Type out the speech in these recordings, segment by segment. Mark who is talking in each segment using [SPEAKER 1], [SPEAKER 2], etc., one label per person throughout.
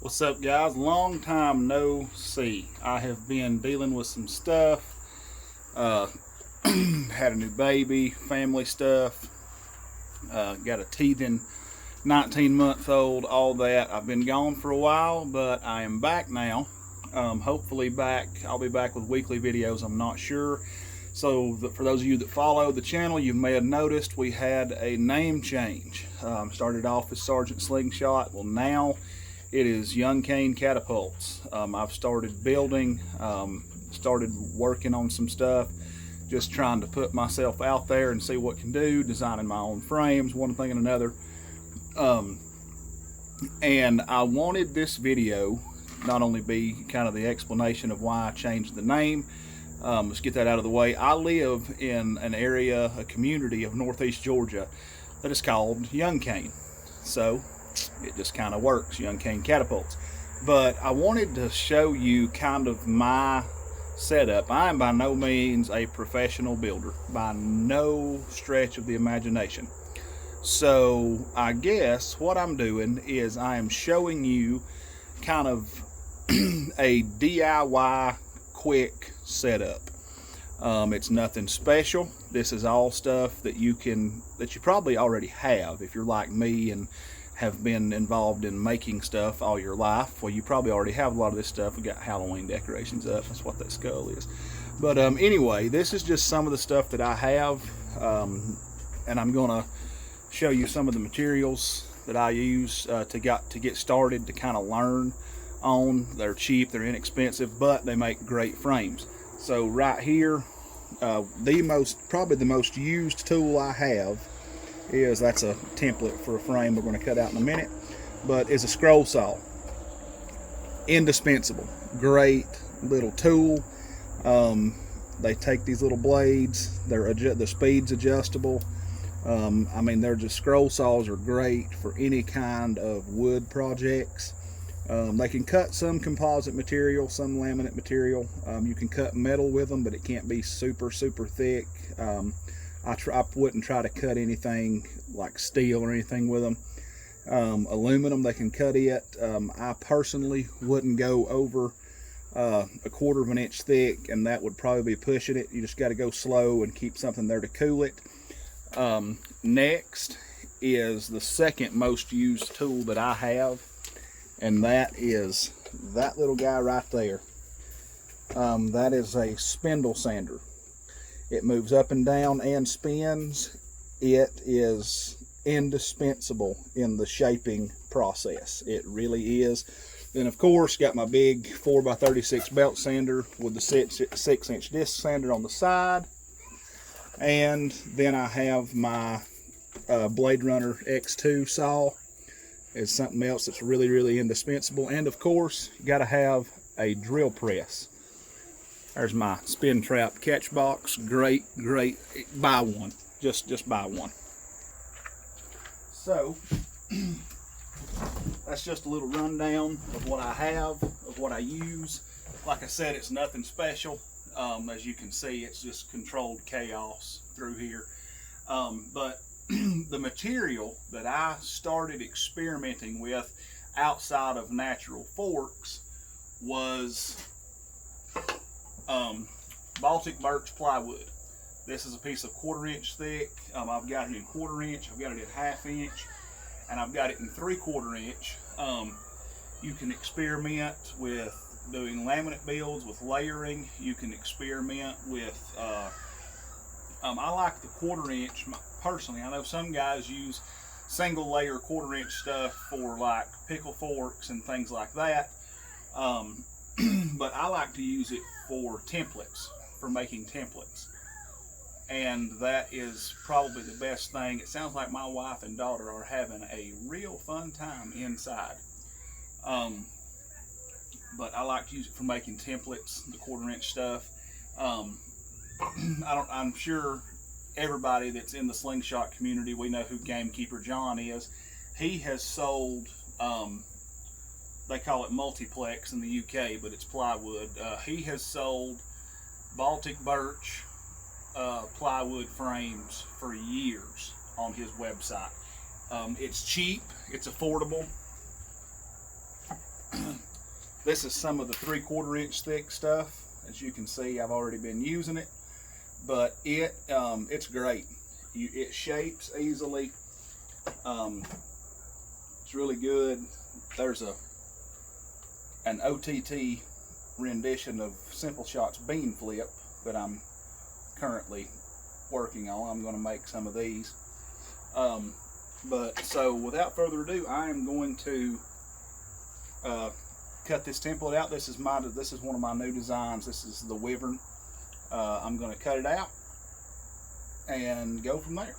[SPEAKER 1] What's up, guys? Long time no see. I have been dealing with some stuff. Uh, had a new baby, family stuff. Got a teething 19-month-old, all that. I've been gone for a while, but I am back now. Hopefully back. I'll be back with weekly videos. I'm not sure. So for those of you that follow the channel, you may have noticed we had a name change. Started off as Sergeant Slingshot. Well, now it is Young Cane Catapults. I've started building, started working on some stuff, just trying to put myself out there and see what I can do, designing my own frames, one thing and another. And I wanted this video not only be kind of the explanation of why I changed the name. Let's get that out of the way. I live in an area, a community of Northeast Georgia that is called Young Cane. So it just kind of works, Young Cane Catapults. But I wanted to show you kind of my setup. I am by no means a professional builder, by no stretch of the imagination. So I guess what I'm doing is I am showing you kind of a DIY quick setup. It's nothing special. This is all stuff that you probably already have if you're like me and have been involved in making stuff all your life. Well, you probably already have a lot of this stuff. We got Halloween decorations up. That's what that skull is. But anyway, this is just some of the stuff that I have, and I'm gonna show you some of the materials that I use to get started, to kind of learn on. They're cheap, they're inexpensive, but they make great frames. So right here, probably the most used tool I have that's a template for a frame we're going to cut out in a minute, but is a scroll saw. Indispensable, great little tool. They take these little blades, the speed's adjustable. I mean, scroll saws are great for any kind of wood projects. They can cut some composite material, some laminate material. You can cut metal with them, but it can't be super thick. I wouldn't try to cut anything like steel or anything with them. Aluminum, they can cut it. I personally wouldn't go over a 1/4 of an inch thick, and that would probably be pushing it. You just got to go slow and keep something there to cool it. Next is the second most used tool that I have, and that is that little guy right there. That is a spindle sander. It moves up and down and spins. It is indispensable in the shaping process. It really is. Then of course, got my big 4x36 belt sander with the 6-inch disc sander on the side. And then I have my Blade Runner X2 saw. Is something else that's really indispensable. And of course, you got to have a drill press. There's my spin trap catch box. Great. Buy one. Just buy one. So that's just a little rundown of what I have, of what I use. Like I said, it's nothing special. As you can see, it's just controlled chaos through here. But the material that I started experimenting with outside of natural forks was Baltic Birch plywood. This is a piece of 1/4 inch thick. I've got it in 1/4 inch, I've got it in 1/2 inch, and I've got it in 3/4 inch. You can experiment with doing laminate builds with layering. You can experiment with I like the 1/4 inch personally. I know some guys use single layer 1/4 inch stuff for like pickle forks and things like that, but I like to use it for templates, for making templates, and that is probably the best thing. It sounds like my wife and daughter are having a real fun time inside. But I like to use it for making templates, the 1/4 inch stuff. I'm sure everybody that's in the slingshot community, we know who Gamekeeper John is. He has sold, they call it multiplex in the UK, but it's plywood. He has sold Baltic Birch plywood frames for years on his website. It's cheap, it's affordable. This is some of the 3/4 inch thick stuff. As you can see, I've already been using it, but it's great. It shapes easily. It's really good. There's an OTT rendition of Simple Shot's bean flip that I'm currently working on. I'm going to make some of these. But so without further ado, I am going to cut this template out. This is one of my new designs. This is the Wyvern. I'm going to cut it out and go from there.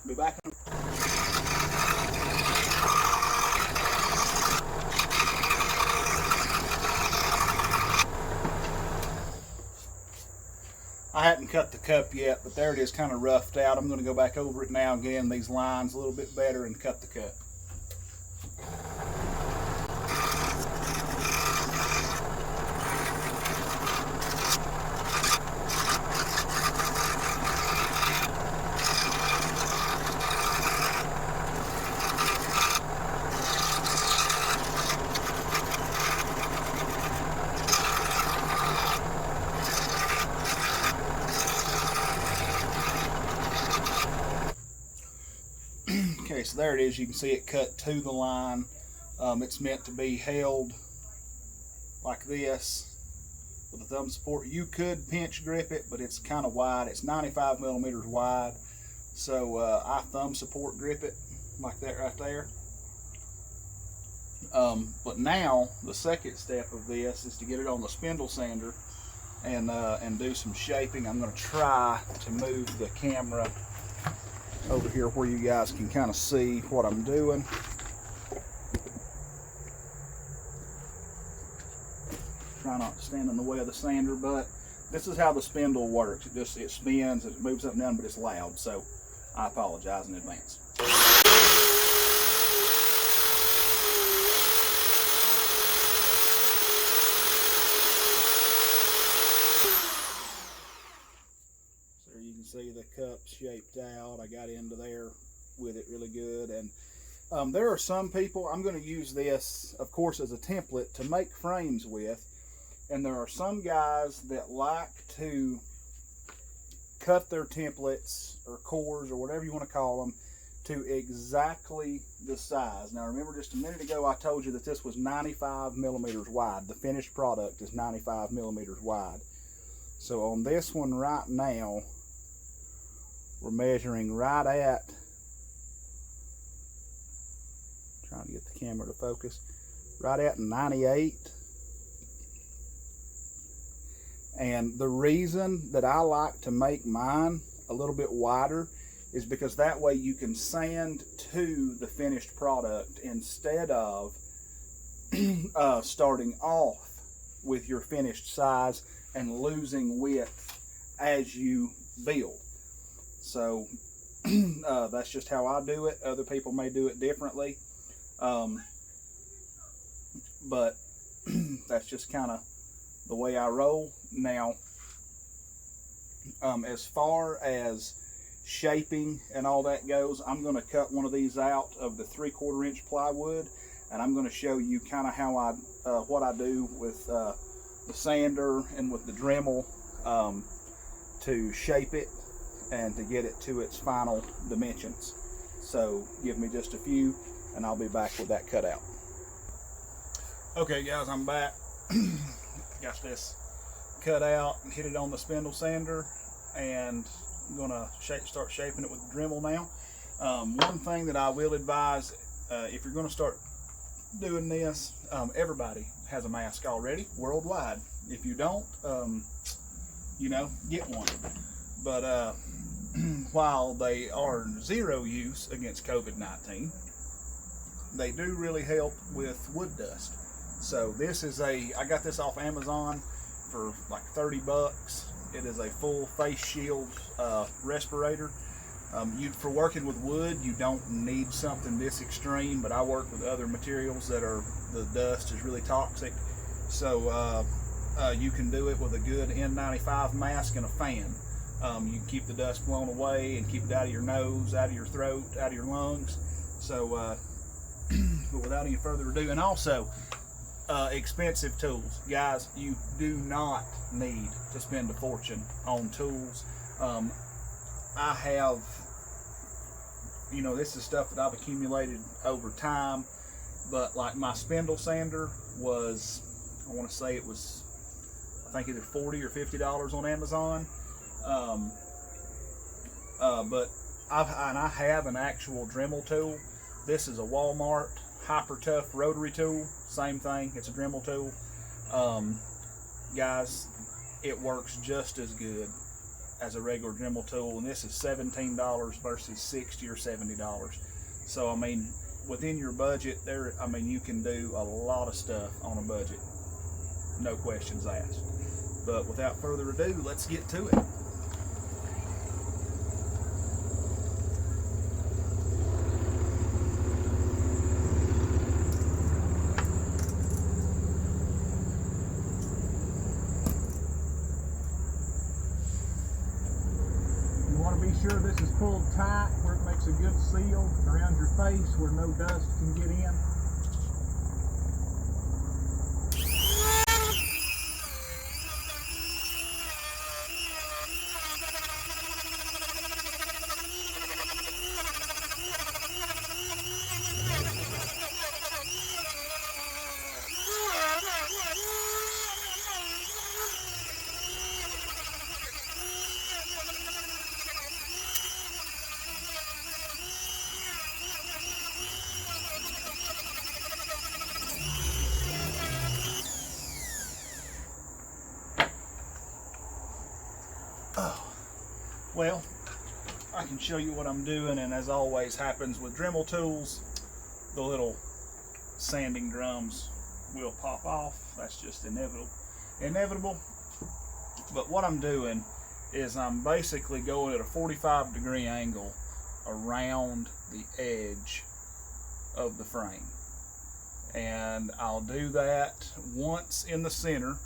[SPEAKER 1] Be back. I hadn't cut the cup yet, but there it is, kind of roughed out. I'm going to go back over it now again, these lines a little bit better, and cut the cup. Okay, so there it is. You can see it cut to the line. It's meant to be held like this with a thumb support. You could pinch grip it, but it's kind of wide. It's 95 millimeters wide, so I thumb support grip it like that right there. But now the second step of this is to get it on the spindle sander and do some shaping. I'm going to try to move the camera over here where you guys can kind of see what I'm doing. Try not to stand in the way of the sander, but this is how the spindle works. It spins, it moves up and down, but it's loud, so I apologize in advance. See the cup shaped out. I got into there with it really good. And there are some people, I'm going to use this of course as a template to make frames with, and there are some guys that like to cut their templates or cores or whatever you want to call them to exactly the size. Now remember, just a minute ago I told you that this was 95 millimeters wide. The finished product is 95 millimeters wide. So on this one right now, we're measuring right at, trying to get the camera to focus, right at 98. And the reason that I like to make mine a little bit wider is because that way you can sand to the finished product instead of starting off with your finished size and losing width as you build. So that's just how I do it. Other people may do it differently, but that's just kind of the way I roll. Now, as far as shaping and all that goes, I'm going to cut one of these out of the 3/4 inch plywood, and I'm going to show you kind of how what I do with the sander and with the Dremel to shape it and to get it to its final dimensions. So give me just a few and I'll be back with that cut out. Okay guys, I'm back. Got this cut out and hit it on the spindle sander, and I'm gonna start shaping it with the Dremel now. One thing that I will advise, if you're gonna start doing this, everybody has a mask already worldwide. If you don't, you know, get one. But while they are zero use against COVID-19, they do really help with wood dust. So this is I got this off Amazon for like 30 bucks. It is a full face shield respirator. For working with wood, you don't need something this extreme, but I work with other materials that the dust is really toxic. So you can do it with a good N95 mask and a fan. You can keep the dust blown away and keep it out of your nose, out of your throat, out of your lungs. So, but without any further ado, and also, expensive tools. Guys, you do not need to spend a fortune on tools. I have, you know, this is stuff that I've accumulated over time, but like my spindle sander was, I want to say it was, I think either $40 or $50 on Amazon. But I have an actual Dremel tool. This is a Walmart Hyper Tough rotary tool. Same thing, it's a Dremel tool. Guys, it works just as good as a regular Dremel tool, and this is $17 versus $60 or $70. So I mean, within your budget there, I mean, you can do a lot of stuff on a budget, no questions asked. But without further ado, let's get to it. Be sure this is pulled tight where it makes a good seal around your face where no dust can get in. Well, I can show you what I'm doing, and as always happens with Dremel tools, the little sanding drums will pop off. That's just inevitable. But what I'm doing is I'm basically going at a 45-degree angle around the edge of the frame. And I'll do that once in the center,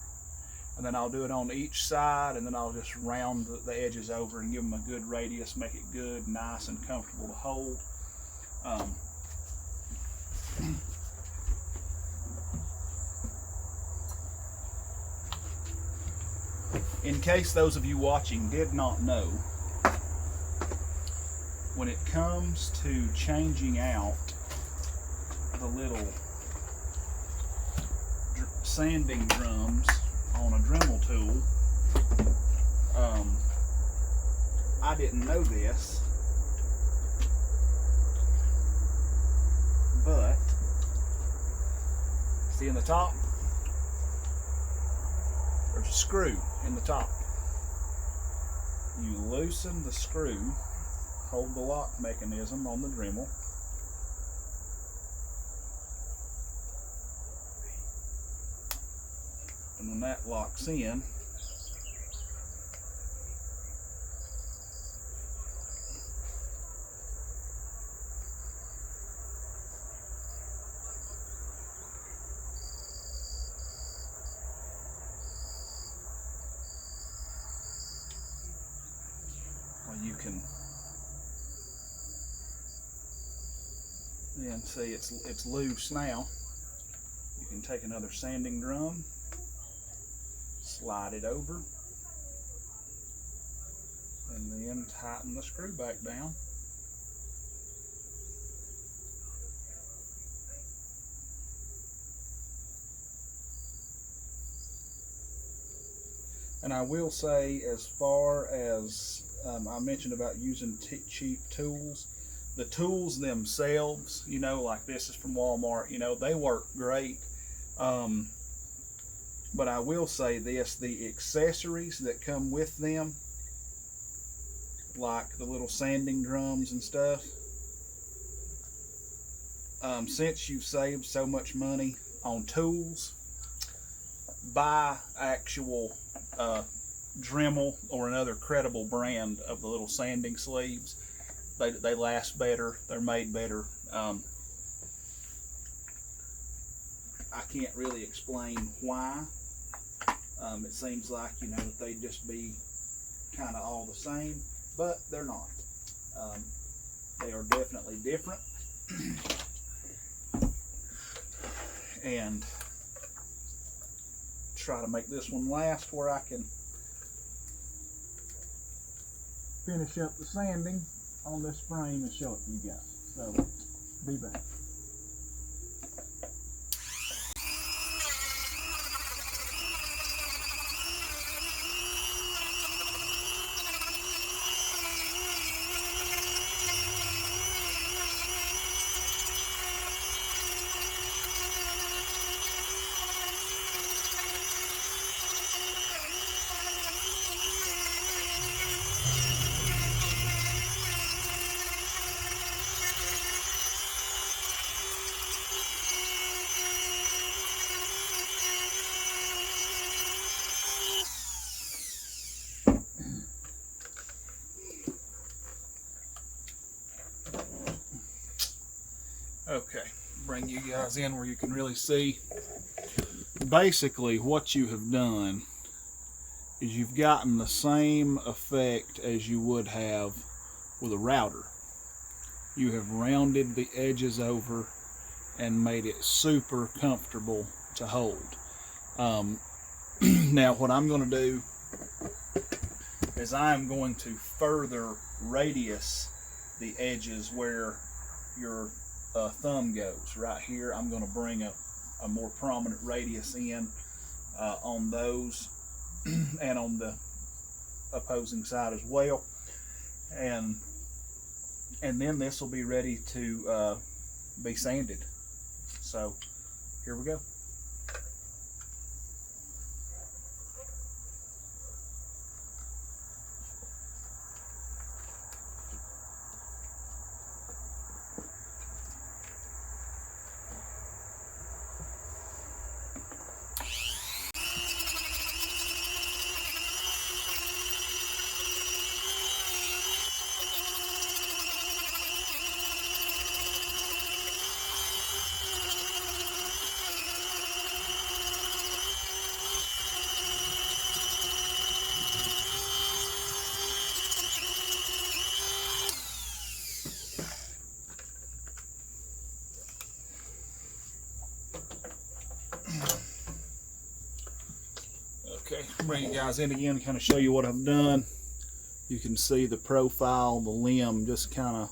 [SPEAKER 1] and then I'll do it on each side, and then I'll just round the edges over and give them a good radius, make it good, nice, and comfortable to hold. In case those of you watching did not know, when it comes to changing out the little sanding drums on a Dremel tool, I didn't know this, but see in the top, there's a screw in the top. You loosen the screw, hold the lock mechanism on the Dremel, and when that locks in, you can then see it's loose now. You can take another sanding drum, slide it over, and then tighten the screw back down. And I will say, as far as I mentioned about using cheap tools, the tools themselves, you know, like this is from Walmart, you know, they work great. But I will say this, the accessories that come with them, like the little sanding drums and stuff, since you've saved so much money on tools, buy actual Dremel or another credible brand of the little sanding sleeves. They last better, they're made better. I can't really explain why. It seems like, you know, that they'd just be kind of all the same, but they're not. They are definitely different. And try to make this one last where I can finish up the sanding on this frame and show it to you guys. So, be back. Okay, bring you guys in where you can really see. Basically, what you have done is you've gotten the same effect as you would have with a router. You have rounded the edges over and made it super comfortable to hold. Now, what I'm going to do is I'm going to further radius the edges where your thumb goes. Right here, I'm going to bring a more prominent radius in on those and on the opposing side as well, and then this will be ready to be sanded. So here we go. Okay, bring you guys in again to kind of show you what I've done. You can see the profile, the limb just kind of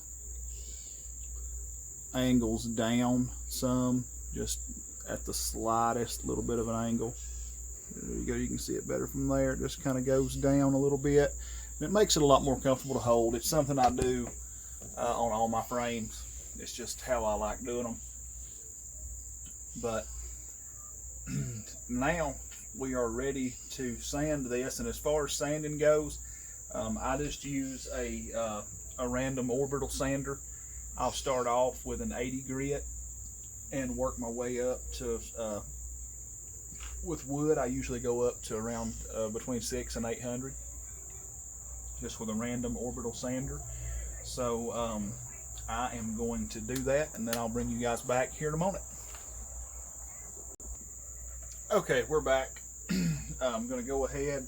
[SPEAKER 1] angles down some, just at the slightest little bit of an angle. There you go, you can see it better from there. It just kind of goes down a little bit, and it makes it a lot more comfortable to hold. It's something I do on all my frames. It's just how I like doing them. But now we are ready to sand this, and as far as sanding goes, I just use a random orbital sander. I'll start off with an 80 grit and work my way up to, with wood I usually go up to around between 600 and 800, just with a random orbital sander. So I am going to do that, and then I'll bring you guys back here in a moment. Okay, we're back. I'm going to go ahead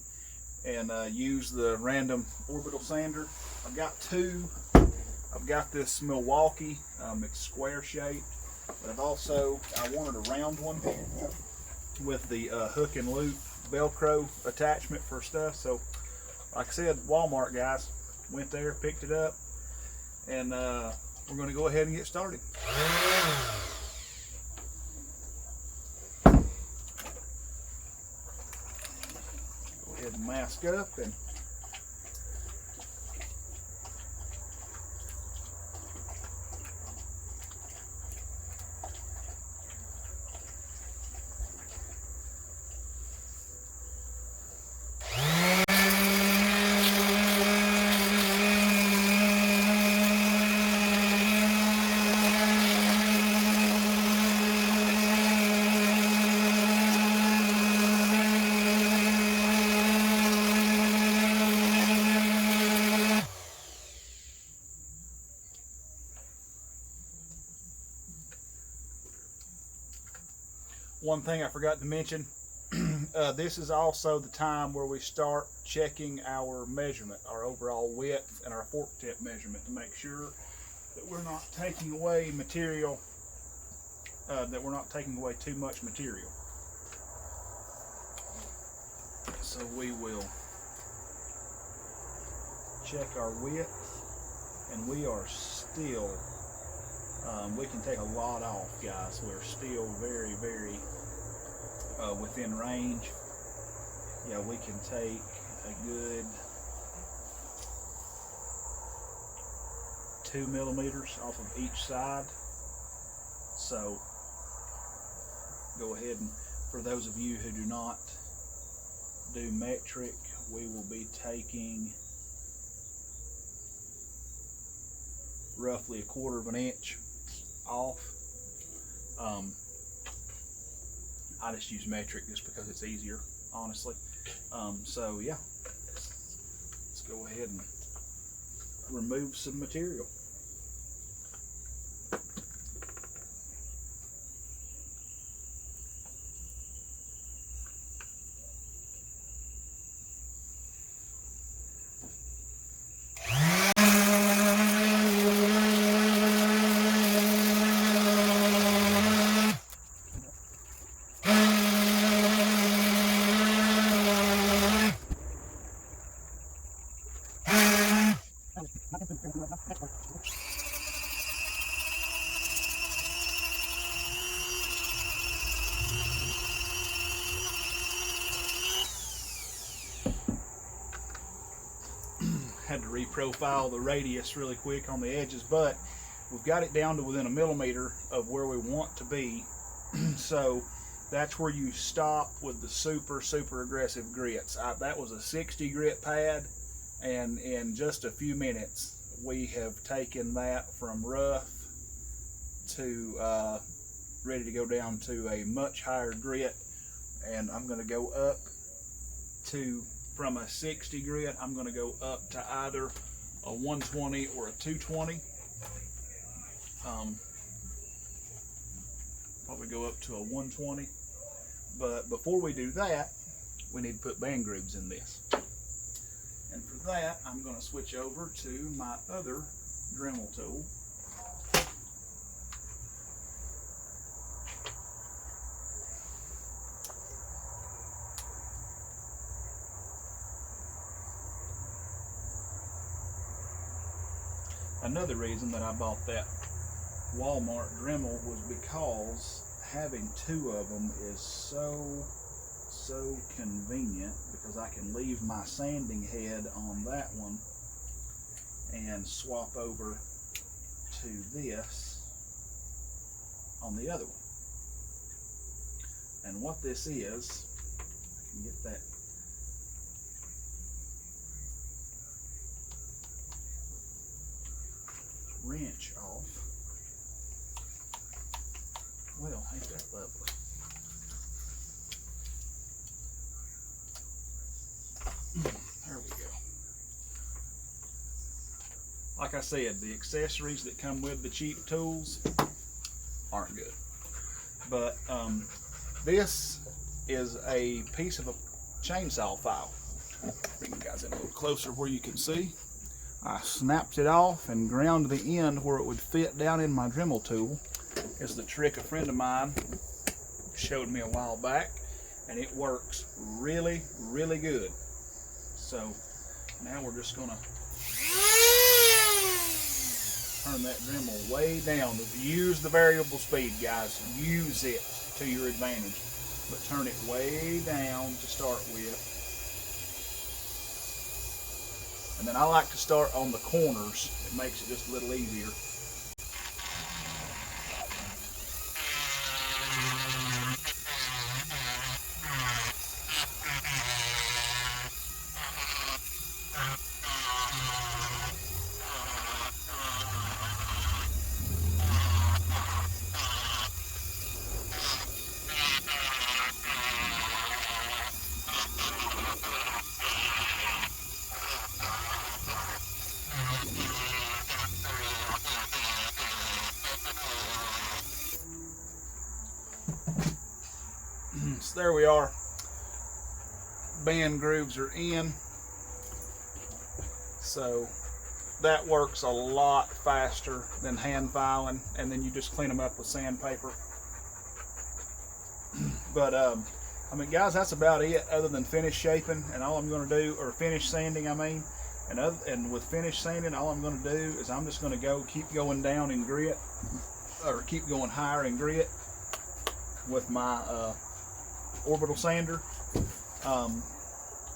[SPEAKER 1] and use the random orbital sander. I've got two. I've got this Milwaukee. It's square shaped, but I wanted a round one with the hook and loop Velcro attachment for stuff. So, like I said, Walmart, guys. Went there, picked it up, and we're going to go ahead and get started. And mask up and one thing I forgot to mention, this is also the time where we start checking our measurement, our overall width and our fork tip measurement, to make sure that we're not taking away material, that we're not taking away too much material. So we will check our width, and we are still, we can take a lot off, guys. We're still very, very within range. Yeah, we can take a good 2 millimeters off of each side. So go ahead, and for those of you who do not do metric, we will be taking roughly 1/4 of an inch off. I just use metric just because it's easier, honestly. So yeah, let's go ahead and remove some material. Had to reprofile the radius really quick on the edges, but we've got it down to within 1 millimeter of where we want to be. So that's where you stop with the super aggressive grits. That was a 60 grit pad, and in just a few minutes we have taken that from rough to ready to go down to a much higher grit. And I'm going to go up to, from a 60 grit, I'm going to go up to either a 120 or a 220. Probably go up to a 120. But before we do that, we need to put band grooves in this. And for that, I'm going to switch over to my other Dremel tool. Another reason that I bought that Walmart Dremel was because having 2 of them is so convenient, because I can leave my sanding head on that one and swap over to this on the other one. And what this is, I can get that wrench off. Well, ain't that lovely? There we go. Like I said, the accessories that come with the cheap tools aren't good. But this is a piece of a chainsaw file. Bring you guys in a little closer where you can see. I snapped it off and ground the end where it would fit down in my Dremel tool. It's the trick a friend of mine showed me a while back, and it works really good. So now we're just gonna turn that Dremel way down. Use the variable speed, guys. Use it to your advantage, but turn it way down to start with. And then I like to start on the corners. It makes it just a little easier. So there we are. Band grooves are in. So that works a lot faster than hand filing, and then you just clean them up with sandpaper. But I mean, guys, that's about it other than finish shaping. And all I'm going to do, or finish sanding, I mean. And with finish sanding, all I'm going to do is I'm just going to keep going down in grit, or keep going higher in grit with my orbital sander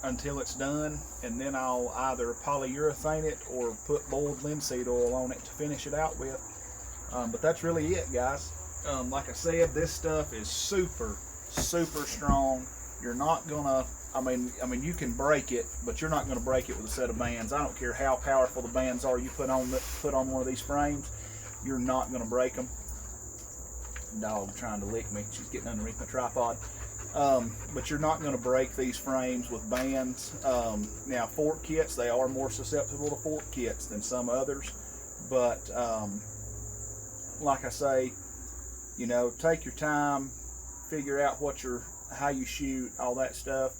[SPEAKER 1] until it's done, and then I'll either polyurethane it or put boiled linseed oil on it to finish it out with. But that's really it, guys. Like I said, this stuff is super strong. You're not gonna, I mean, you can break it, but you're not going to break it with a set of bands. I don't care how powerful the bands are you put on one of these frames. You're not going to break them. Dog trying to lick me. She's getting underneath my tripod. But you're not going to break these frames with bands. Now, fork kits, they are more susceptible to fork kits than some others. But like I say, you know, take your time, figure out how you shoot, all that stuff.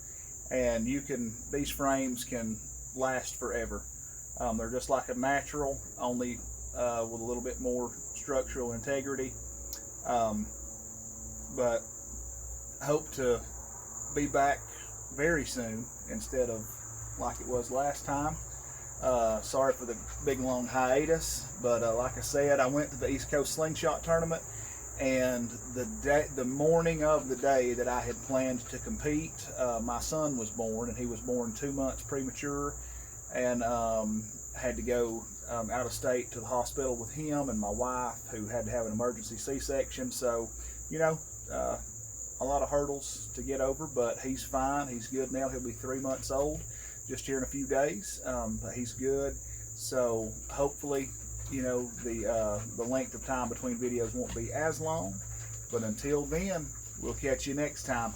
[SPEAKER 1] And these frames can last forever. They're just like a natural, only with a little bit more structural integrity. But hope to be back very soon instead of like it was last time. Sorry for the big long hiatus, but like I said, I went to the East Coast Slingshot Tournament, and the morning of the day that I had planned to compete, my son was born, and he was born 2 months premature, and had to go out of state to the hospital with him and my wife, who had to have an emergency C-section. So, you know, a lot of hurdles to get over, but he's fine. He's good now. He'll be 3 months old just here in a few days, but he's good. So hopefully, you know, the length of time between videos won't be as long, but until then, we'll catch you next time.